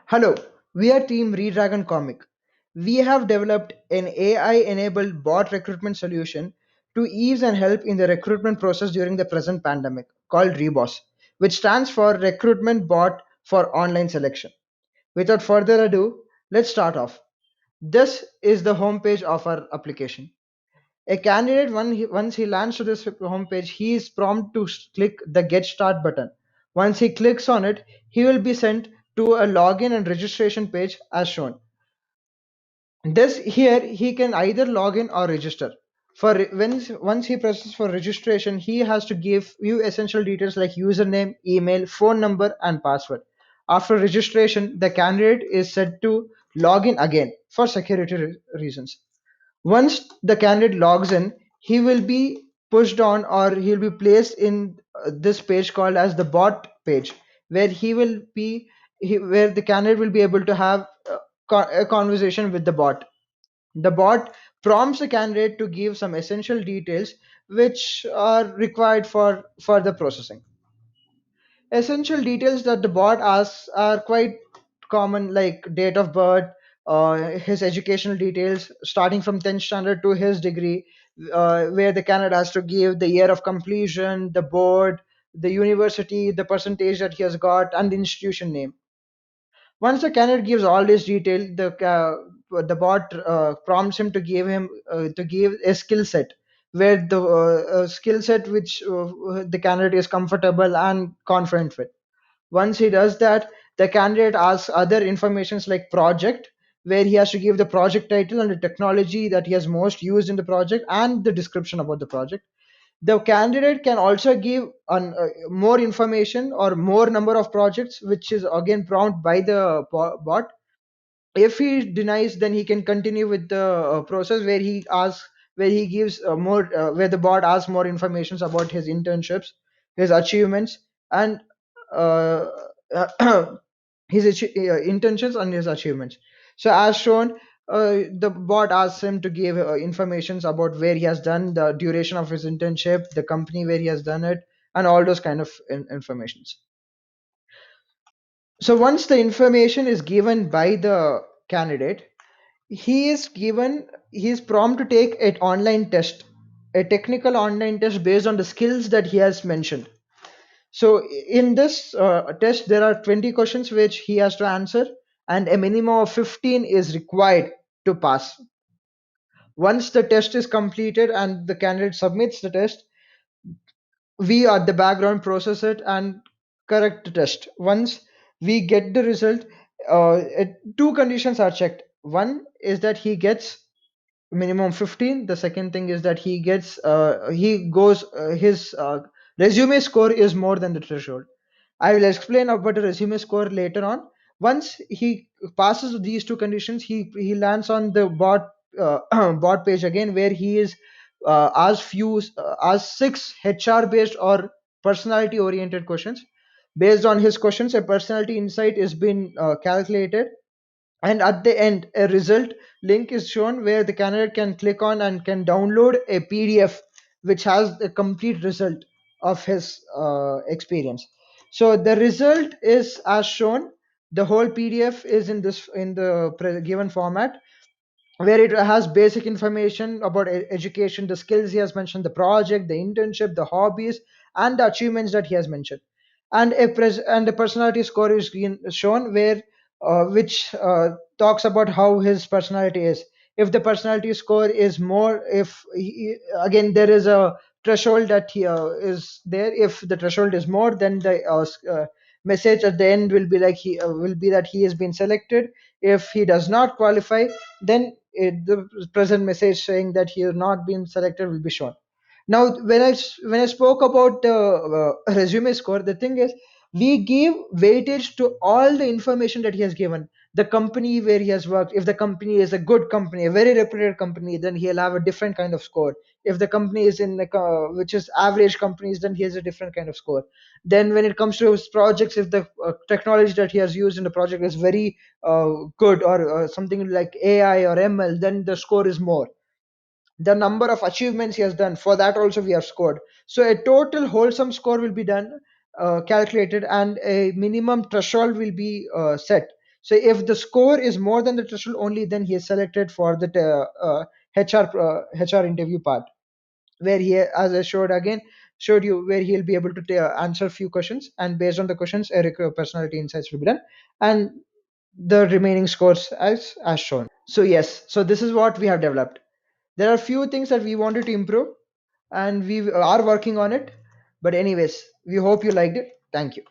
Hello, we are Team Redragon Comic. We have developed an AI enabled bot recruitment solution to ease and help in the recruitment process during the present pandemic called REBOS, which stands for Recruitment Bot for Online Selection. Without further ado, let's start off. This is the homepage of our application. A candidate, once he lands to this homepage, he is prompted to click the Get Start button. Once he clicks on it, he will be sent to a login and registration page as shown. This here he can either log in or register. Once he presses for registration, he has to give you essential details like username, email, phone number, and password. After registration, the candidate is set to log in again for security reasons. Once the candidate logs in, he will be pushed on or he'll be placed in this page called as the bot page, where where the candidate will be able to have a conversation with the bot. The bot prompts the candidate to give some essential details which are required for further processing. Essential details that the bot asks are quite common, like date of birth, his educational details, starting from 10th standard to his degree, where the candidate has to give the year of completion, the board, the university, the percentage that he has got, and the institution name. Once the candidate gives all this detail, the bot prompts him to give a skill set, where the skill set which the candidate is comfortable and confident with. Once he does that, the candidate asks other informations like project, where he has to give the project title and the technology that he has most used in the project and the description about the project. The candidate can also give more information or more number of projects, which is again prompted by the bot. If he denies, then he can continue with the process where he gives more where the bot asks more information about his internships, his achievements, and uh, intentions and his achievements. So as shown, the bot asks him to give informations about where he has done, the duration of his internship, the company where he has done it, and all those kind of informations. So once the information is given by the candidate, he is prompted to take an online test, a technical online test based on the skills that he has mentioned. So in this test, there are 20 questions which he has to answer, and a minimum of 15 is required to pass. Once the test is completed and the candidate submits the test, we at the background process it and correct the test. Once we get the result, two conditions are checked. One is that he gets minimum 15. The second thing is that he goes his resume score is more than the threshold. I will explain about the resume score later on. Once he passes these two conditions, he lands on the bot bot page again, where he is asked six HR based or personality oriented questions. Based on his questions, a personality insight is been calculated, and at the end a result link is shown where the candidate can click on and can download a PDF which has the complete result of his experience. So the result is as shown. The whole PDF is in this in the given format, where it has basic information about education, the skills he has mentioned, the project, the internship, the hobbies, and the achievements that he has mentioned. And and the personality score is shown, where which talks about how his personality is. If the personality score is more, if again there is a threshold that he is there. If the threshold is more, then the message at the end will be like he will be that he has been selected. If he does not qualify, then the present message saying that he has not been selected will be shown. Now when I spoke about the resume score, the thing is we give weightage to all the information that he has given. The company where he has worked, if the company is a good company, a very reputed company, then he'll have a different kind of score. If the company is in like which is average companies, then he has a different kind of score. Then when it comes to his projects, if the technology that he has used in the project is very good, or something like AI or ML, then the score is more. The number of achievements he has done, for that also we have scored. So a total wholesome score will be done, calculated, and a minimum threshold will be set. So if the score is more than the threshold, only then he is selected for the HR interview part, where he, as I showed again, showed you, where he'll be able to answer few questions, and based on the questions, a personality insights will be done, and the remaining scores as shown. So yes, so this is what we have developed. There are few things that we wanted to improve, and we are working on it. But anyways, we hope you liked it. Thank you.